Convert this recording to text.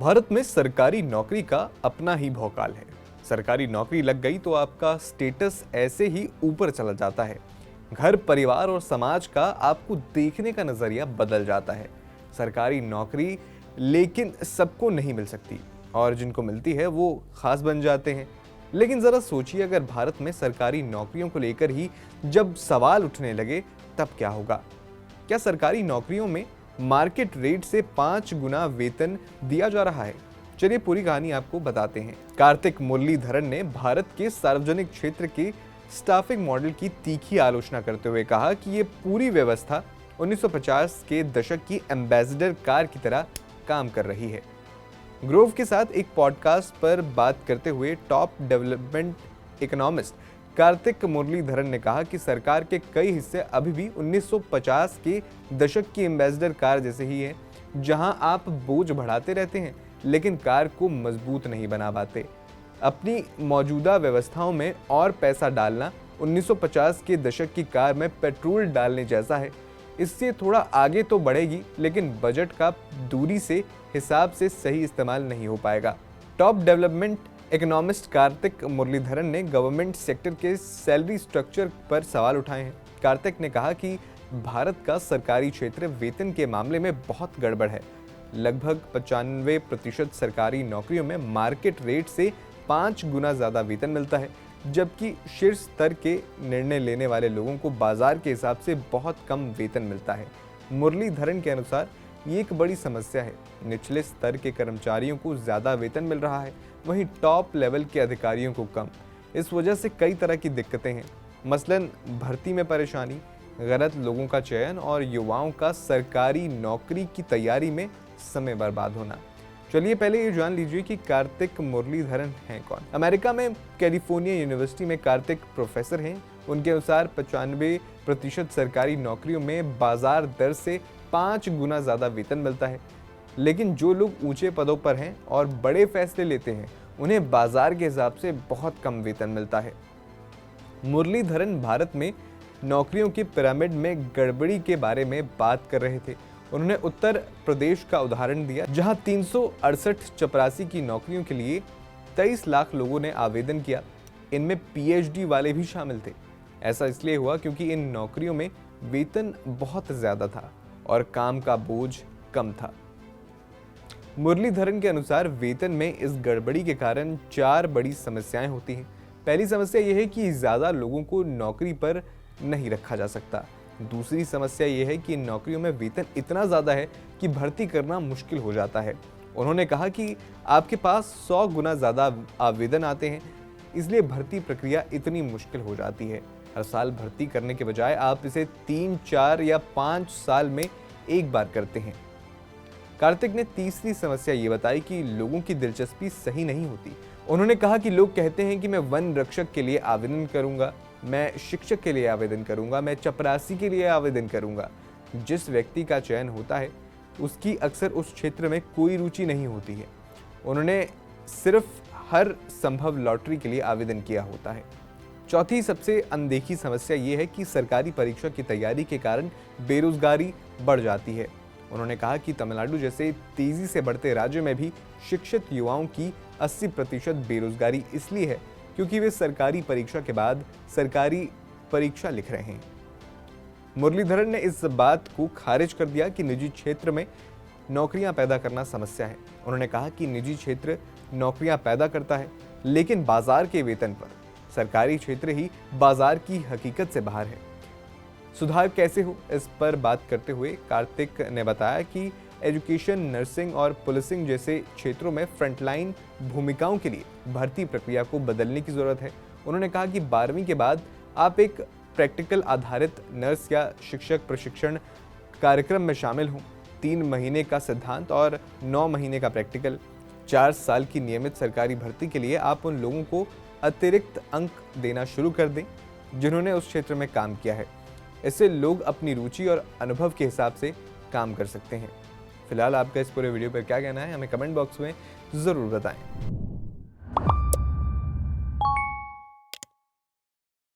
भारत में सरकारी नौकरी का अपना ही भौकाल है। सरकारी नौकरी लग गई तो आपका स्टेटस ऐसे ही ऊपर चला जाता है। घर, परिवार और समाज का आपको देखने का नजरिया बदल जाता है। सरकारी नौकरी लेकिन सबको नहीं मिल सकती और जिनको मिलती है वो खास बन जाते हैं। लेकिन जरा सोचिए, अगर भारत में सरकारी नौकरियों को लेकर ही जब सवाल उठने लगे तब क्या होगा? क्या सरकारी नौकरियों में मार्केट रेट से 5 गुना वेतन दिया जा रहा है? चलिए पूरी कहानी आपको बताते हैं। कार्तिक मुरलीधरन ने भारत के सार्वजनिक क्षेत्र के स्टाफिंग मॉडल की तीखी आलोचना करते हुए कहा कि ये पूरी व्यवस्था 1950 के दशक की एम्बेसडर कार की तरह काम कर रही है। ग्रोव के साथ एक पॉडकास्ट पर बात करते हुए top development economist Karthik Muralidharan ने कहा कि सरकार के कई हिस्से अभी भी 1950 के दशक की एम्बेसडर कार जैसे ही हैं, जहां आप बोझ बढ़ाते रहते हैं लेकिन कार को मजबूत नहीं बना पाते। अपनी मौजूदा व्यवस्थाओं में और पैसा डालना 1950 के दशक की कार में पेट्रोल डालने जैसा है। इससे थोड़ा आगे तो बढ़ेगी लेकिन बजट का दूरी से हिसाब से सही इस्तेमाल नहीं हो पाएगा। Top development economist Karthik Muralidharan ने गवर्नमेंट सेक्टर के सैलरी स्ट्रक्चर पर सवाल उठाए हैं। कार्तिक ने कहा कि भारत का सरकारी क्षेत्र वेतन के मामले में बहुत गड़बड़ है। लगभग 95% सरकारी नौकरियों में मार्केट रेट से 5 गुना ज्यादा वेतन मिलता है, जबकि शीर्ष स्तर के निर्णय लेने वाले लोगों को बाजार के हिसाब से बहुत कम वेतन मिलता है। मुरलीधरन के अनुसार ये एक बड़ी समस्या है। निचले स्तर के कर्मचारियों को ज्यादा वेतन मिल रहा है, वहीं टॉप लेवल के अधिकारियों को कम। इस वजह से कई तरह की दिक्कतें हैं, मसलन भर्ती में परेशानी, गलत लोगों का चयन और युवाओं का सरकारी नौकरी की तैयारी में समय बर्बाद होना। चलिए पहले ये जान लीजिए कि कार्तिक मुरलीधरन हैं कौन। अमेरिका में कैलिफोर्निया यूनिवर्सिटी में कार्तिक प्रोफेसर हैं। उनके अनुसार 95% सरकारी नौकरियों में बाजार दर से 5 गुना ज्यादा वेतन मिलता है, लेकिन जो लोग ऊंचे पदों पर हैं और बड़े फैसले लेते हैं उन्हें बाजार के हिसाब से बहुत कम वेतन मिलता है। मुरलीधरन भारत में नौकरियों की पिरामिड में गड़बड़ी के बारे में बात कर रहे थे। उन्होंने उत्तर प्रदेश का उदाहरण दिया, जहां 368 चपरासी की नौकरियों के लिए 23 लाख लोगों ने आवेदन किया। इनमें पीएचडी वाले भी शामिल थे। ऐसा इसलिए हुआ क्योंकि इन नौकरियों में वेतन बहुत ज्यादा था और काम का बोझ कम था। मुरलीधरन के अनुसार वेतन में इस गड़बड़ी के कारण 4 बड़ी समस्याएं होती हैं। पहली समस्या यह है कि ज्यादा लोगों को नौकरी पर नहीं रखा जा सकता। दूसरी समस्या यह है कि इन नौकरियों में वेतन इतना ज्यादा है कि भर्ती करना मुश्किल हो जाता है। उन्होंने कहा कि आपके पास 100 गुना ज्यादा आवेदन आते हैं, इसलिए भर्ती प्रक्रिया इतनी मुश्किल हो जाती है। हर साल भर्ती करने के बजाय आप इसे 3, 4 या 5 साल में एक बार करते हैं। कार्तिक ने तीसरी समस्या ये बताई कि लोगों की दिलचस्पी सही नहीं होती। उन्होंने कहा कि लोग कहते हैं कि मैं वन रक्षक के लिए आवेदन करूंगा, मैं शिक्षक के लिए आवेदन करूंगा, मैं चपरासी के लिए आवेदन करूंगा। जिस व्यक्ति का चयन होता है उसकी अक्सर उस क्षेत्र में कोई रुचि नहीं होती है। उन्होंने सिर्फ हर संभव लॉटरी के लिए आवेदन किया होता है। चौथी सबसे अनदेखी समस्या ये है कि सरकारी परीक्षा की तैयारी के कारण बेरोजगारी बढ़ जाती है। उन्होंने कहा कि तमिलनाडु जैसे तेजी से बढ़ते राज्य में भी शिक्षित युवाओं की 80% बेरोजगारी इसलिए है क्योंकि वे सरकारी परीक्षा के बाद सरकारी परीक्षा लिख रहे हैं। मुरलीधरन ने इस बात को खारिज कर दिया कि निजी क्षेत्र में नौकरियां पैदा करना समस्या है। उन्होंने कहा कि निजी क्षेत्र नौकरियां पैदा करता है लेकिन बाजार के वेतन पर। सरकारी क्षेत्र ही बाजार की हकीकत से बाहर है। सुधार कैसे हो, इस पर बात करते हुए कार्तिक ने बताया कि एजुकेशन, नर्सिंग और पुलिसिंग जैसे क्षेत्रों में फ्रंटलाइन भूमिकाओं के लिए भर्ती प्रक्रिया को बदलने की जरूरत है। उन्होंने कहा कि 12वीं के बाद आप एक प्रैक्टिकल आधारित नर्स या शिक्षक प्रशिक्षण कार्यक्रम में शामिल हों। 3 महीने का सिद्धांत और 9 महीने का प्रैक्टिकल। 4 साल की नियमित सरकारी भर्ती के लिए आप उन लोगों को अतिरिक्त अंक देना शुरू कर दें जिन्होंने उस क्षेत्र में काम किया है। इससे लोग अपनी रुचि और अनुभव के हिसाब से काम कर सकते हैं। फिलहाल आपका इस पूरे वीडियो पर क्या कहना है, हमें कमेंट बॉक्स में ज़रूर बताएं।